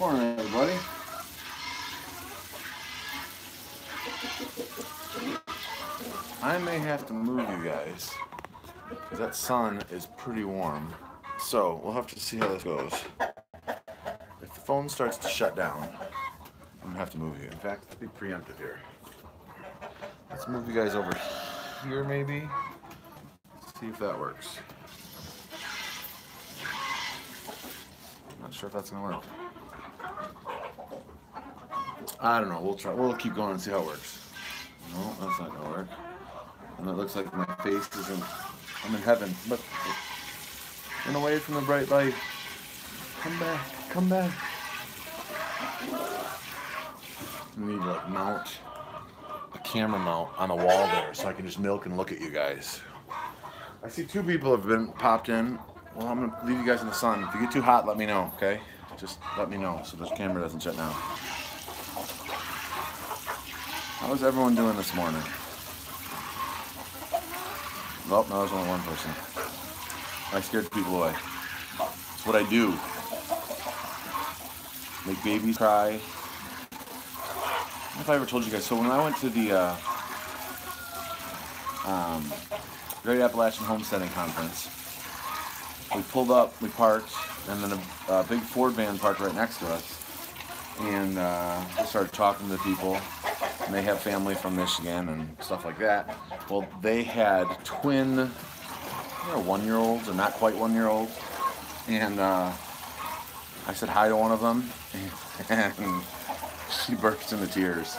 Morning, everybody. I may have to move you guys because that sun is pretty warm. So we'll have to see how this goes. If the phone starts to shut down, I'm gonna have to move you. In fact, let's be preemptive here. Let's move you guys over here, maybe. See if that works. Not sure if that's gonna work. I don't know. We'll try. We'll keep going and see how it works. No, that's not gonna work. And it looks like my face isn't. I'm in heaven. But run away from the bright light. Come back. Come back. I need to like mount a camera mount on the wall there so I can just milk and look at you guys. I see two people have been popped in. Well, I'm gonna leave you guys in the sun. If you get too hot, let me know. Okay? Just let me know so this camera doesn't shut down. How's everyone doing this morning? Nope, no, there's only one person. I scared people away. It's what I do. Make babies cry. I don't know if I ever told you guys. So when I went to the Great Appalachian Homesteading Conference, we pulled up, we parked, and then a big Ford van parked right next to us. And we started talking to people. And they have family from Michigan and stuff like that. Well, they had twin, 1-year-olds or not quite 1-year-olds. And I said hi to one of them, and she burst into tears.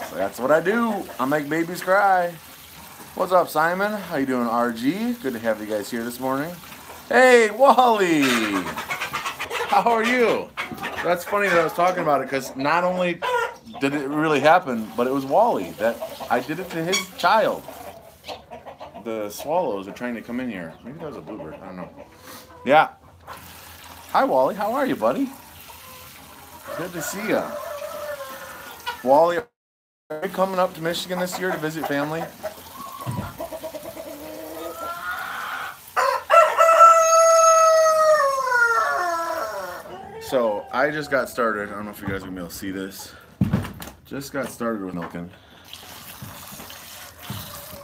So that's what I do. I make babies cry. What's up, Simon? How you doing, RG? Good to have you guys here this morning. Hey, Wally! How are you? That's funny that I was talking about it, because not only did it really happen, but it was Wally that I did it to his child. The swallows are trying to come in here. Maybe that was a bluebird. I don't know. Yeah. Hi, Wally. How are you, buddy? Good to see you. Wally, are you coming up to Michigan this year to visit family? So I just got started. I don't know if you guys are gonna be able to see this. Just got started with milking.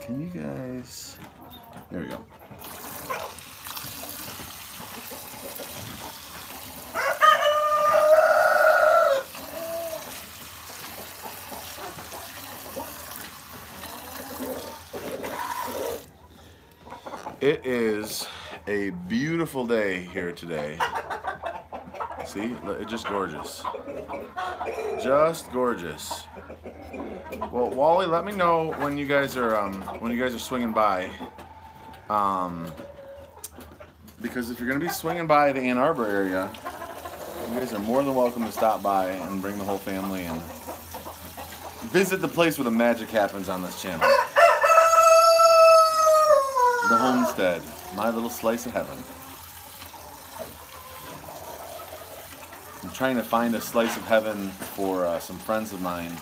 Can you guys? There we go. It is a beautiful day here today. See, it's just gorgeous. Just gorgeous. Well, Wally, let me know when you guys are swinging by. Because if you're gonna be swinging by the Ann Arbor area, you guys are more than welcome to stop by and bring the whole family and visit the place where the magic happens on this channel. The Homestead, my little slice of heaven. I'm trying to find a slice of heaven for some friends of mine.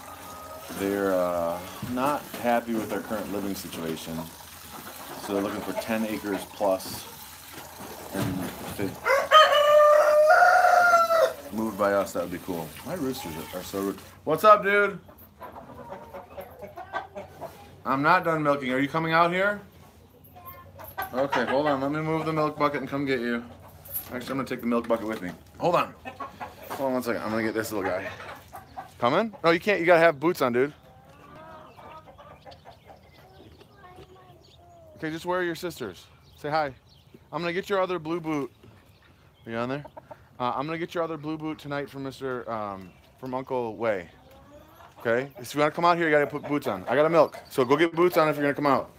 They're not happy with their current living situation, so they're looking for 10 acres plus, and if they moved by us, that would be cool. My roosters are so rude. What's up, dude? I'm not done milking. Are you coming out here? Okay, hold on. Let me move the milk bucket and come get you. Actually, I'm going to take the milk bucket with me. Hold on. Hold on one second. I'm going to get this little guy. Coming? No, you can't. You got to have boots on, dude. Okay, just wear your sisters. Say hi. I'm going to get your other blue boot. Are you on there? I'm going to get your other blue boot tonight from from Uncle Way. Okay? If you want to come out here, you got to put boots on. I got to milk. So go get boots on if you're going to come out.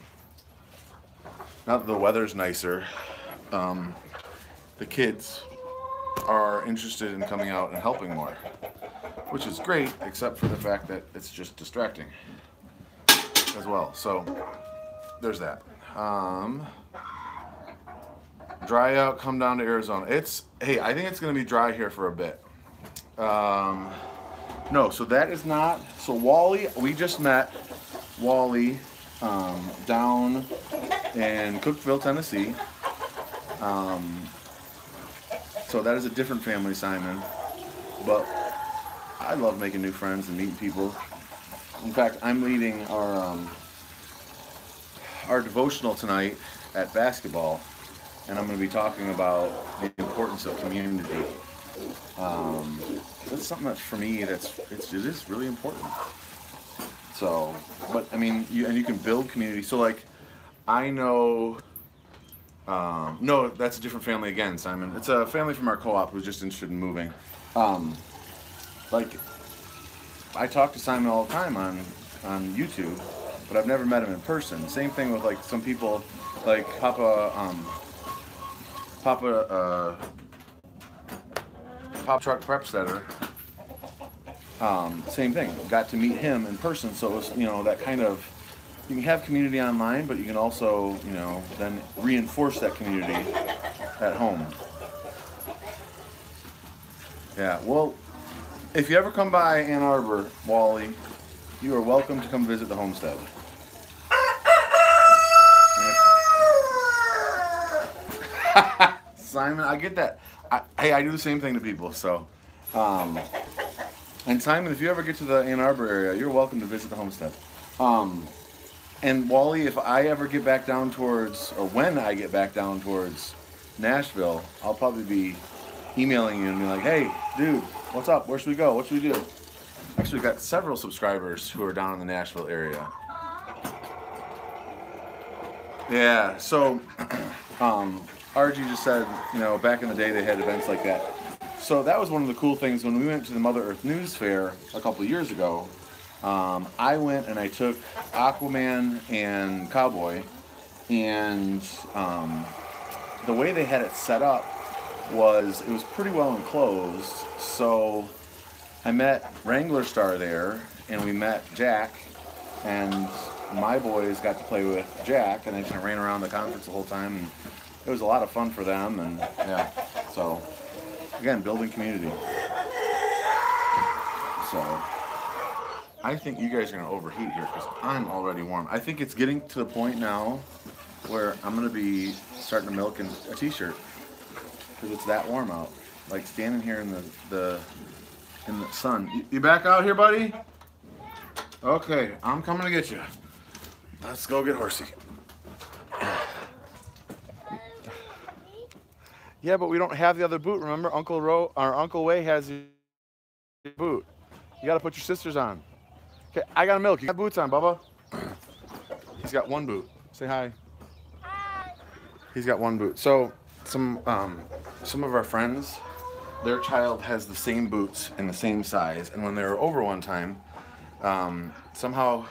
Now that the weather's nicer, the kids are interested in coming out and helping more, which is great, except for the fact that it's just distracting as well. So there's that. Dry out, come down to Arizona. Hey, I think it's going to be dry here for a bit. No, so that is not. So Wally, we just met Wally down in Cookeville, Tennessee. So that is a different family, Simon. but I love making new friends and meeting people. In fact, I'm leading our devotional tonight at basketball, and I'm going to be talking about the importance of community. That's something that for me, it is really important. So, but I mean, you can build community. So like, I know. No, that's a different family again, Simon. It's a family from our co-op who's just interested in moving. Like, I talk to Simon all the time on YouTube, but I've never met him in person. Same thing with like some people, like Papa Pop Truck Prepstetter. Same thing. Got to meet him in person, so it was, that kind of, you can have community online, but you can also, then reinforce that community at home. Yeah, well, if you ever come by Ann Arbor, Wally, you are welcome to come visit the homestead. Simon, I get that. Hey, I do the same thing to people, so. And Simon, if you ever get to the Ann Arbor area, you're welcome to visit the homestead. And Wally, if I ever get back down towards, or when I get back down towards Nashville, I'll probably be emailing you and be like, hey, dude, what's up? Where should we go? What should we do? Actually, got several subscribers who are down in the Nashville area. Yeah, so RG just said, back in the day they had events like that. So that was one of the cool things when we went to the Mother Earth News Fair a couple of years ago. I went and I took Aquaman and Cowboy, and the way they had it set up was it was pretty well enclosed. So I met Wrangler Star there, and we met Jack, and my boys got to play with Jack, and they kind of ran around the conference the whole time, and it was a lot of fun for them. And yeah, so again, building community. So I think you guys are going to overheat here because I'm already warm. I think it's getting to the point now where I'm going to be starting to milk in a t-shirt because it's that warm out. Like standing here in the sun. You back out here, buddy? Okay, I'm coming to get you. Let's go get Horsey. Yeah, but we don't have the other boot. Remember, Uncle Way has the boot. You got to put your sisters on. Okay, I got milk. You got boots on, Bubba? He's got one boot. Say hi. Hi. He's got one boot. So some of our friends, their child has the same boots in the same size, and when they were over one time, somehow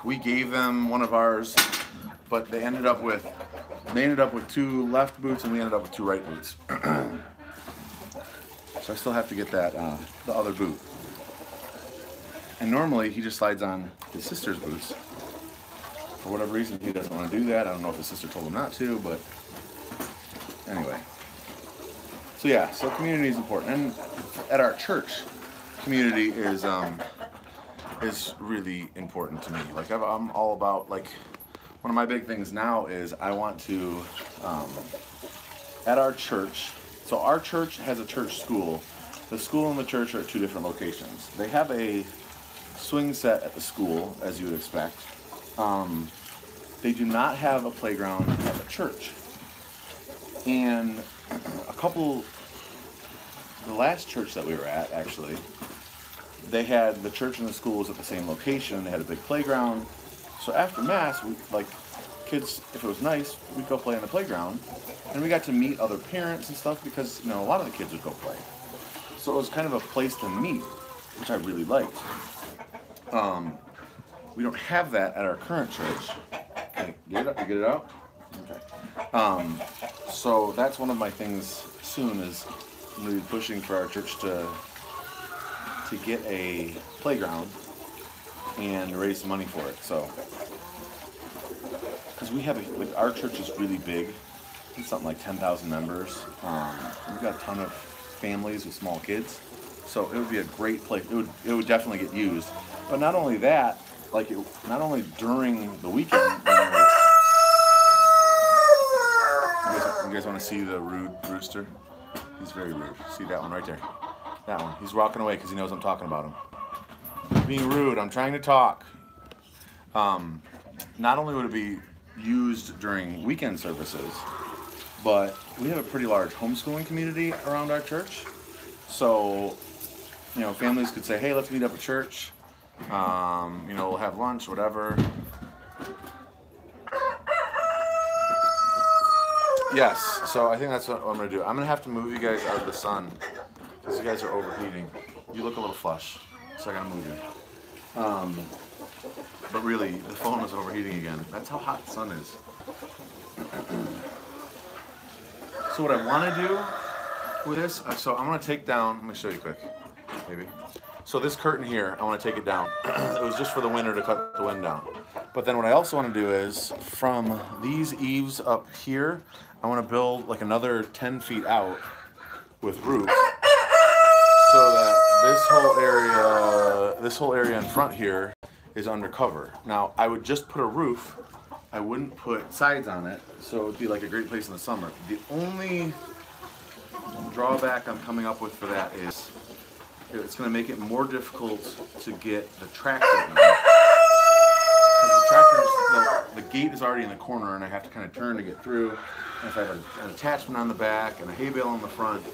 we gave them one of ours, but they ended up with two left boots, and we ended up with two right boots. So I still have to get that the other boot. And normally he just slides on his sister's boots. For whatever reason, he doesn't want to do that. I don't know if his sister told him not to, but anyway. So yeah, so community is important. And at our church, community is really important to me. Like I'm all about, like, one of my big things now is I want to, at our church, so our church has a church school. The school and the church are at two different locations. They have a swing set at the school, as you would expect. They do not have a playground at the church. And the last church that we were at, actually, they had the church and the school was at the same location. They had a big playground. So after Mass, kids, if it was nice, we'd go play on the playground. And we got to meet other parents and stuff because, a lot of the kids would go play. So it was kind of a place to meet, which I really liked. We don't have that at our current church. Okay, get it up, you get it out? Okay. So that's one of my things soon is I'm going to be pushing for our church to get a playground and raise some money for it. So, because we have our church is really big. It's something like 10,000 members. We've got a ton of families with small kids. So it would be a great place. It would definitely get used. But not only that, not only during the weekend. You guys want to see the rude rooster? He's very rude. See that one right there? That one. He's walking away because he knows I'm talking about him. Being rude. I'm trying to talk. Not only would it be used during weekend services, but we have a pretty large homeschooling community around our church. So, you know, families could say, hey, let's meet up at church. You know, we'll have lunch, whatever. Yes, so I think that's what I'm going to do. I'm going to have to move you guys out of the sun because you guys are overheating. You look a little flush, so I got to move you. But really, the phone is overheating again. That's how hot the sun is. So what I want to do with this, so I'm going to take down, let me show you quick, maybe. So this curtain here, I want to take it down. It was just for the winter to cut the wind down. But then what I also want to do is, from these eaves up here, I want to build like another 10 feet out with roof, so that this whole area in front here is undercover. Now, I would just put a roof. I wouldn't put sides on it, so it would be like a great place in the summer. The only drawback I'm coming up with for that is it's going to make it more difficult to get the tractor in. The gate is already in the corner, and I have to kind of turn to get through. And if I have an attachment on the back and a hay bale on the front,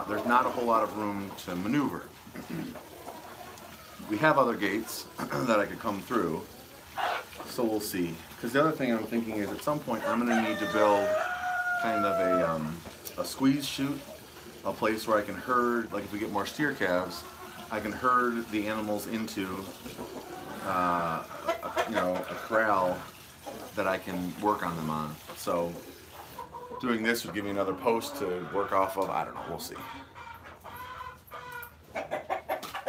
there's not a whole lot of room to maneuver. We have other gates that I could come through, so we'll see. Because the other thing I'm thinking is at some point I'm going to need to build kind of a squeeze chute, a place where I can herd, like if we get more steer calves, I can herd the animals into you know, a corral that I can work on them on. So doing this would give me another post to work off of. I don't know, we'll see.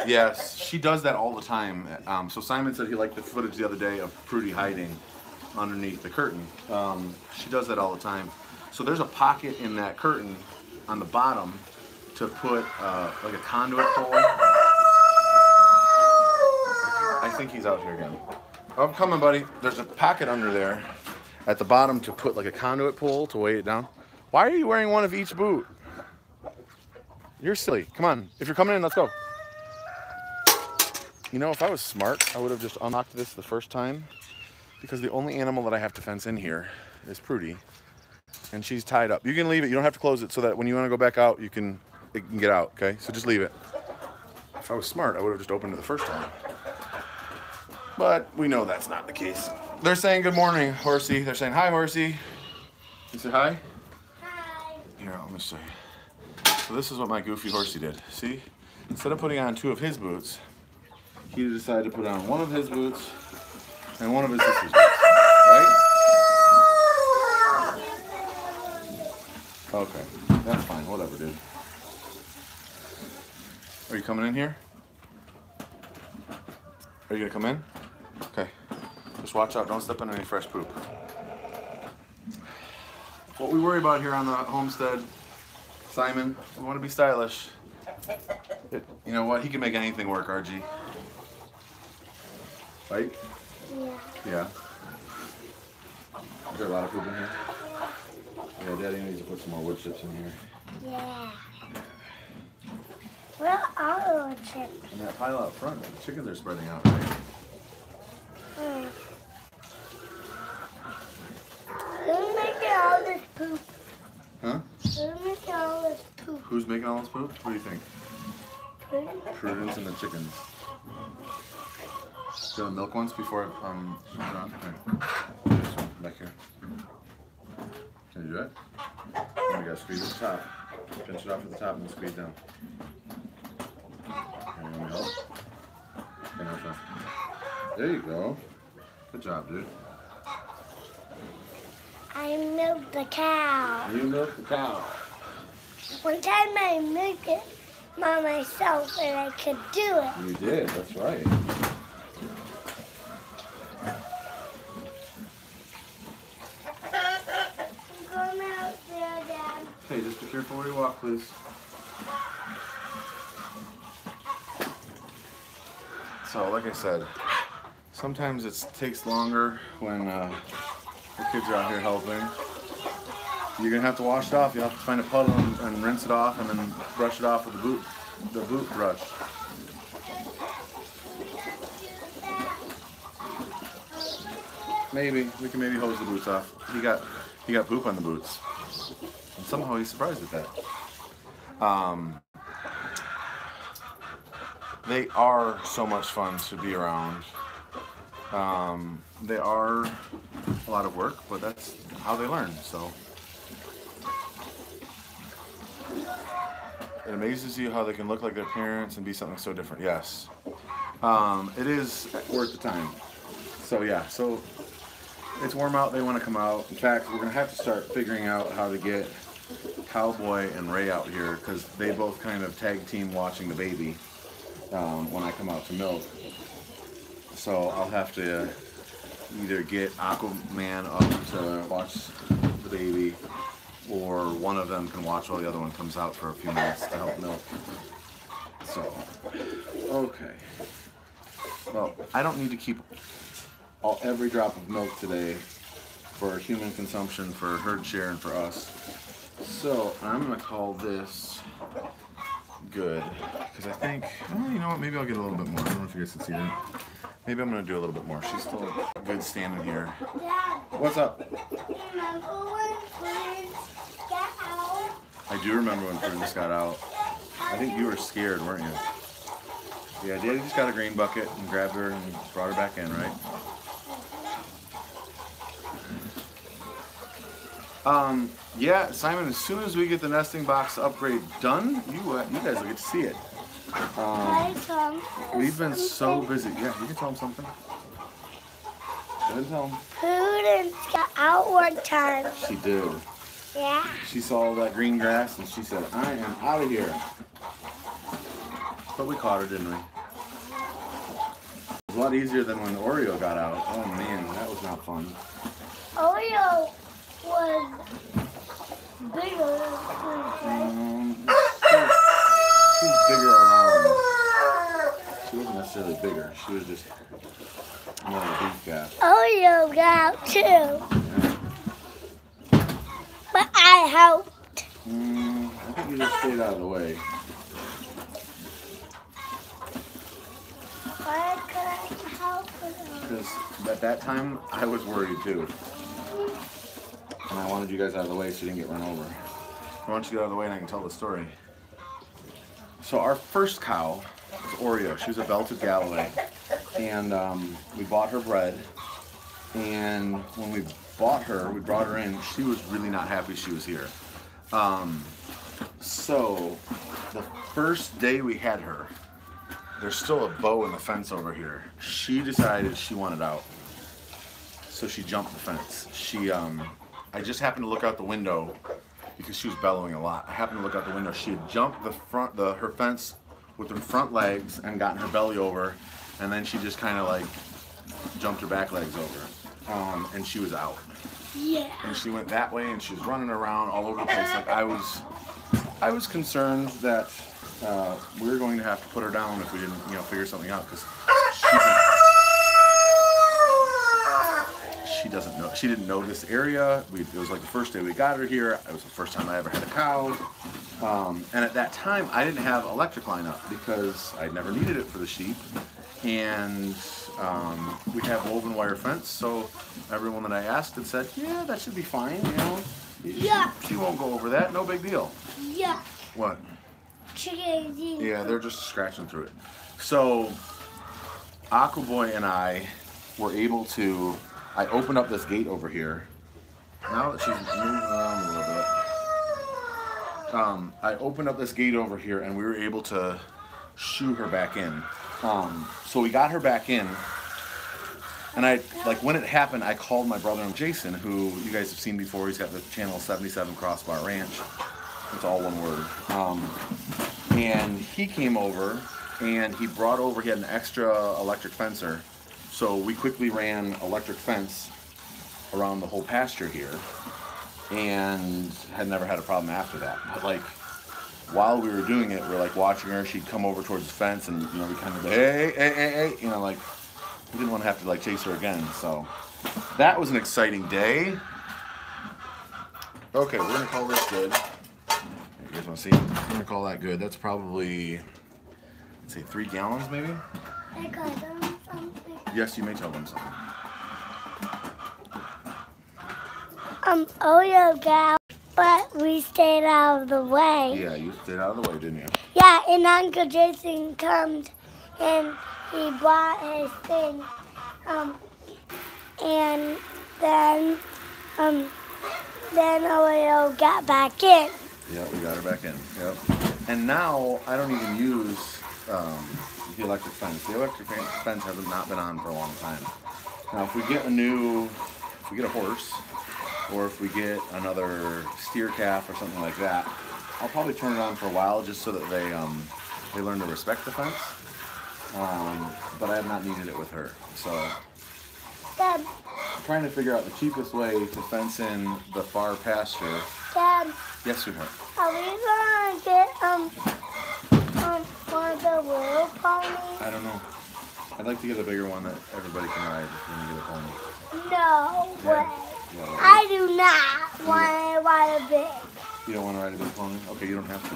Yes, she does that all the time. So Simon said he liked the footage the other day of Prudy hiding underneath the curtain. She does that all the time. So there's a pocket in that curtain on the bottom to put like a conduit pole. I think he's out here again. Oh, I'm coming, buddy. There's a pocket under there at the bottom to put like a conduit pole to weigh it down. Why are you wearing one of each boot? You're silly. Come on. If you're coming in, let's go. You know, if I was smart, I would have just unlocked this the first time, because the only animal that I have to fence in here is Prudy, and she's tied up. You can leave it. You don't have to close it, so that when you want to go back out, it can get out, okay? So just leave it. If I was smart, I would have just opened it the first time. But we know that's not the case. They're saying good morning, Horsey. They're saying hi, Horsey. You say hi? Hi. Here, let me show you. So this is what my goofy Horsey did. See? Instead of putting on two of his boots, he decided to put on one of his boots and one of his sister's boots. Right? Okay. That's fine. Whatever, dude. Are you coming in here? Are you going to come in? Okay. Just watch out. Don't step in any fresh poop. What we worry about here on the homestead, Simon, we want to be stylish. You know what? He can make anything work, RG. Right? Yeah. Yeah. Is there a lot of poop in here? Yeah, Daddy needs to put some more wood chips in here. Yeah. Where are the chips? And that pile out front, the chickens are spreading out, right? Who's making all this poop? Huh? Who's making all this poop? Who's making all this poop? What do you think? Prudence and the chickens. Do you want milk once before I shut it on? Okay. This one back here. Can you do it? Then we gotta squeeze at the top. Pinch it off at the top and then squeeze down. And then help. Okay, now try. There you go. Good job, dude. I milked the cow. You milked the cow. One time I milked it by myself and I could do it. You did, that's right. I'm going out there, Dad. Hey, just be careful where you walk, please. So, like I said, sometimes it takes longer when the kids are out here helping. You're gonna have to wash it off. You have to find a puddle and rinse it off, and then brush it off with a boot the boot brush. Maybe we can maybe hose the boots off. He got poop on the boots, and somehow he's surprised at that. They are so much fun to be around. They are a lot of work, but that's how they learn. So it amazes you how they can look like their parents and be something so different. Yes, it is worth the time. So yeah, so it's warm out. They want to come out. In fact, we're gonna have to start figuring out how to get Cowboy and Ray out here because they both kind of tag team watching the baby when I come out to milk. So I'll have to either get Aquaman up to watch the baby, or one of them can watch while the other one comes out for a few minutes to help milk. So, okay. Well, I don't need to keep every drop of milk today for human consumption, for herd share, and for us. So I'm gonna call this good because I think, oh, you know what? Maybe I'll get a little bit more. I don't know if you guys can see that. Maybe I'm gonna do a little bit more. She's still good standing here. Dad, What's up? remember when Prince got out? I do remember when Prince got out. I think you were scared, weren't you? Yeah, Daddy just got a green bucket and grabbed her and brought her back in, right? Yeah, Simon, as soon as we get the nesting box upgrade done, you guys will get to see it. We've been so busy. Yeah, you can tell them something. Go ahead and tell them. Prudence got out one time. She did. Yeah. She saw all that green grass and she said, I am out of here. But we caught her, didn't we? It was a lot easier than when Oreo got out. Oh man, that was not fun. Oreo was bigger than she was bigger around. She wasn't necessarily bigger. She was just more of a beef calf. Oreo got out too. Yeah. But I helped. I think you just stayed out of the way. Why could I help her? Because at that time, I was worried too. And I wanted you guys out of the way so you didn't get run over. I want you to get out of the way and I can tell the story. So our first cow was Oreo. She was a belted Galloway. And we bought her bred. And when we bought her, we brought her in, she was really not happy she was here. So the first day we had her, there's still a bow in the fence over here. She decided she wanted out. So she jumped the fence. I just happened to look out the window because she was bellowing a lot. I happened to look out the window. She had jumped her fence with her front legs and gotten her belly over, and then she just kind of like jumped her back legs over, and she was out. Yeah. And she went that way, and she was running around all over the place. Like I was concerned that we were going to have to put her down if we didn't, figure something out because she didn't know this area. It was like the first day we got her here. It was the first time I ever had a cow. And at that time, I didn't have electric line up because I'd never needed it for the sheep. And we have woven wire fence, so everyone that I asked had said, yeah, that should be fine, Yeah. She won't go over that, no big deal. Yeah. What? Chickens. Yeah, they're just scratching through it. So, Aquaboy and I were able to, I opened up this gate over here. Now that she's moving around a little bit, I opened up this gate over here and we were able to shoo her back in. So we got her back in, and when it happened, I called my brother Jason, who you guys have seen before. He's got the channel 77 Crossbar Ranch. It's all one word. And he came over, and he brought over, he had an extra electric fencer. So we quickly ran electric fence around the whole pasture here, and had never had a problem after that. But while we were doing it, we were watching her. She'd come over towards the fence, and we kind of hey, we didn't want to have to chase her again. So that was an exciting day. Okay, we're gonna call this good. There you You guys want to see? I'm gonna call that good. That's probably, let's say, 3 gallons maybe. I got them something. Yes, you may tell them something. Oreo gal, but we stayed out of the way. Yeah, you stayed out of the way, didn't you? Yeah, and Uncle Jason comes and he brought his thing. And then Oreo got back in. Yeah, we got her back in. Yep. And now I don't even use the electric fence. The electric fence has not been on for a long time. Now, if we get a horse, or if we get another steer calf or something like that, I'll probably turn it on for a while just so that they learn to respect the fence. But I have not needed it with her. So Dad, I'm trying to figure out the cheapest way to fence in the far pasture. Dad, Yes, sweetheart. are we gonna get one of the little ponies? I don't know. I'd like to get a bigger one that everybody can ride when you get a pony. No Yeah. way. Yeah. I do not want to ride a big. You don't want to ride a big pony? Okay, you don't have to.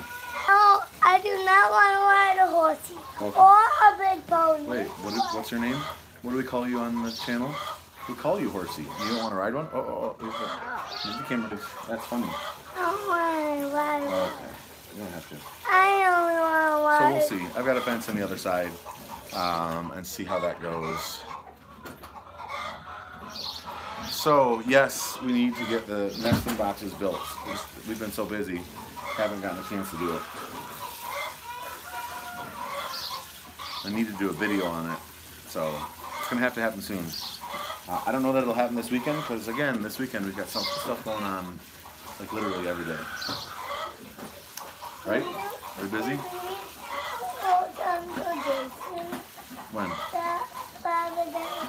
No, I do not want to ride a horsey Okay. or a big pony. Wait, what's your name? What do we call you on this channel? We call you Horsey. You don't want to ride one? Here's the camera. That's funny. I don't want to ride one. Okay, you don't have to. I only want to So ride. we'll see. I've got a fence on the other side, and see how that goes. So yes, we need to get the nesting boxes built. We've been so busy, haven't gotten a chance to do it. I need to do a video on it, so it's gonna have to happen soon. I don't know that it'll happen this weekend because again, this weekend we've got some stuff going on, like literally every day. Right? Are we busy? When?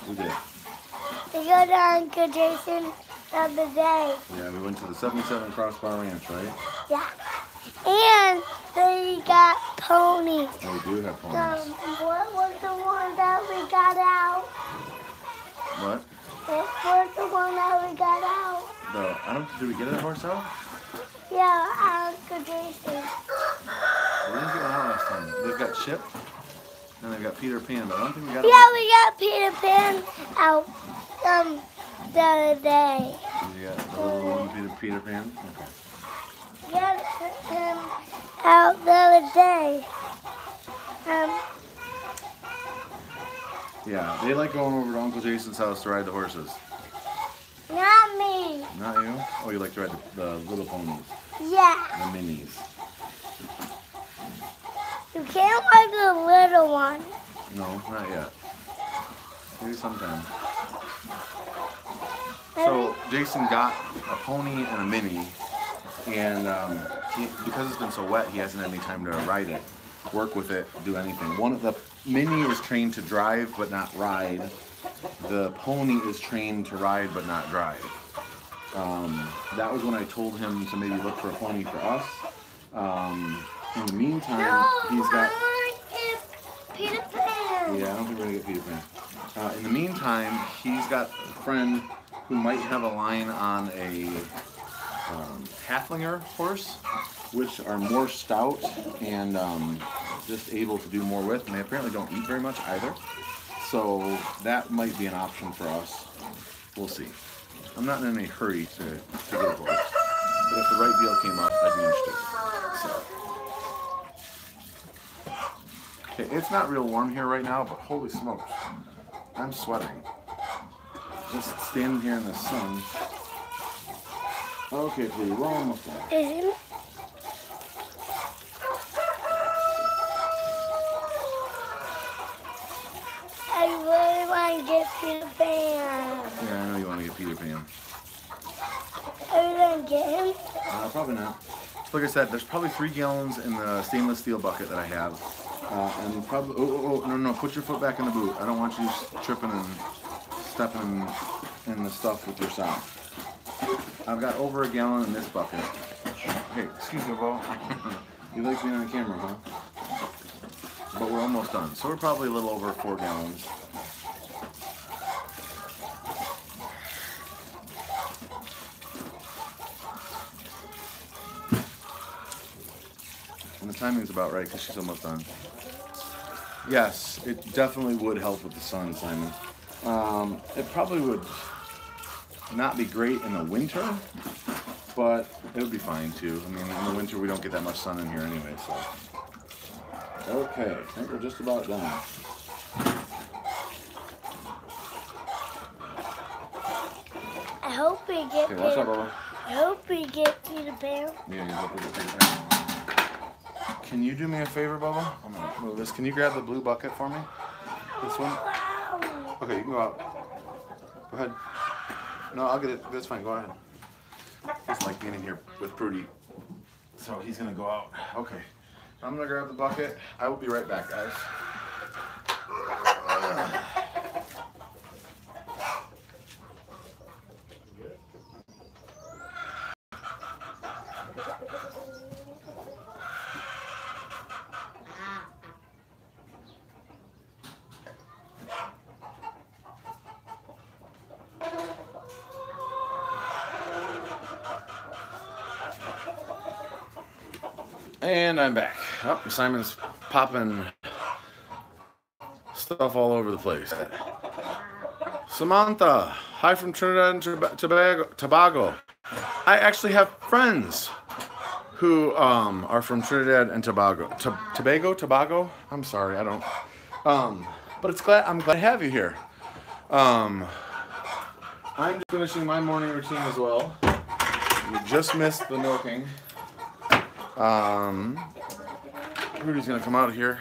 We did. We go to Uncle Jason the other day. Yeah, we went to the 77 Crossbar Ranch, right? Yeah. And they got ponies. Yeah, we do have ponies. What was the one that we got out? What? It was the one that we got out. Did we get a horse out? Yeah, Uncle Jason. We didn't get one out last time. They've got Chip, and they've got Peter Pan, but I don't think we got Yeah, we got Peter Pan out the other day. You got the little one, Peter Pan? Okay. We got him out the other day. Yeah, they like going over to Uncle Jason's house to ride the horses. Not me. Not you? Oh, you like to ride the little ponies, Yeah. the minis. You can't ride the little one. No, not yet. Maybe sometime. So Jason got a pony and a mini, and because it's been so wet, he hasn't had any time to ride it, work with it, do anything. The mini is trained to drive but not ride. The pony is trained to ride but not drive. That was when I told him to maybe look for a pony for us. In the meantime, he's got. I want Peter Pan. Yeah, I don't think we're gonna get Peter Pan. In the meantime, he's got a friend who might have a line on a Halflinger horse, which are more stout and just able to do more with, and they apparently don't eat very much either. So that might be an option for us. We'll see. I'm not in any hurry to get a horse, but if the right deal came up, I'd be interested. So. Okay, it's not real warm here right now, but holy smokes, I'm sweating. Just standing here in the sun. Okay, please, we're almost there. Isn't I really want to get Peter Pan. Yeah, I know you want to get Peter Pan. Are we going to get him? Probably not. Like I said, there's probably 3 gallons in the stainless steel bucket that I have. And probably, no, put your foot back in the boot. I don't want you tripping and stepping in the stuff with your sock. I've got over 1 gallon in this bucket. Hey, excuse me, Bo. You like being on camera, huh? But we're almost done. So we're probably a little over 4 gallons. timing's about right because she's almost done. Yes, it definitely would help with the sun, Simon. It probably would not be great in the winter, but it would be fine too. I mean, in the winter we don't get that much sun in here anyway, so. Okay, I think we're just about done. I hope we get Okay, watch out, Bubba. I hope we get Peter Pan. Yeah, you hope we get Peter Pan. Can you do me a favor, Bubba? I'm gonna move this. Can you grab the blue bucket for me? This one? Okay, you can go out. Go ahead. No, I'll get it. That's fine. Go ahead. Just like being in here with Prudy. So he's gonna go out. Okay. I'm gonna grab the bucket. I will be right back, guys. And I'm back. Oh, Simon's popping stuff all over the place. Samantha, hi from Trinidad and Tobago. I actually have friends who are from Trinidad and Tobago. Tobago? I'm sorry, I don't. But I'm glad to have you here. I'm just finishing my morning routine as well. You just missed the milking. Rudy's gonna come out of here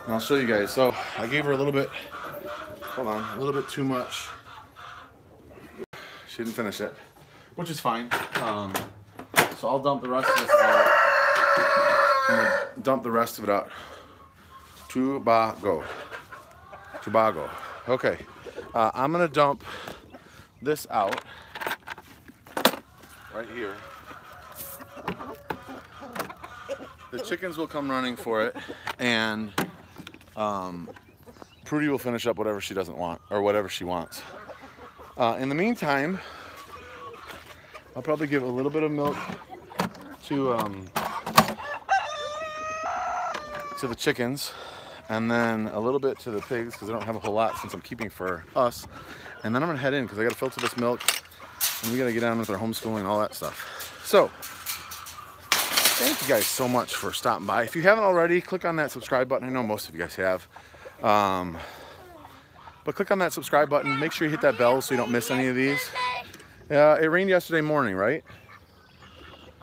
and I'll show you guys. So I gave her a little bit, hold on, a little bit too much. She didn't finish it, which is fine. So I'll dump the rest of this out. I'm gonna dump the rest of it out. Tobago. Okay. I'm gonna dump this out right here. The chickens will come running for it, and Prudy will finish up whatever she doesn't want, or whatever she wants. In the meantime, I'll probably give a little bit of milk to the chickens, and then a little bit to the pigs, because I don't have a whole lot since I'm keeping for us. And then I'm gonna head in, because I gotta filter this milk, and we gotta get on with our homeschooling and all that stuff. So, thank you guys so much for stopping by. If you haven't already, click on that subscribe button. I know most of you guys have. But click on that subscribe button. Make sure you hit that bell so you don't miss any of these. It rained yesterday morning, right?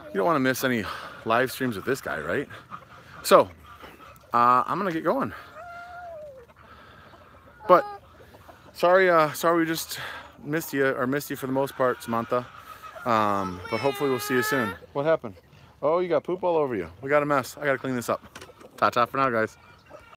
You don't want to miss any live streams with this guy, right? So, I'm going to get going. But, sorry we just missed you for the most part, Samantha. But hopefully we'll see you soon. What happened? Oh, you got poop all over you. We got a mess. I got to clean this up. Ta-ta for now, guys.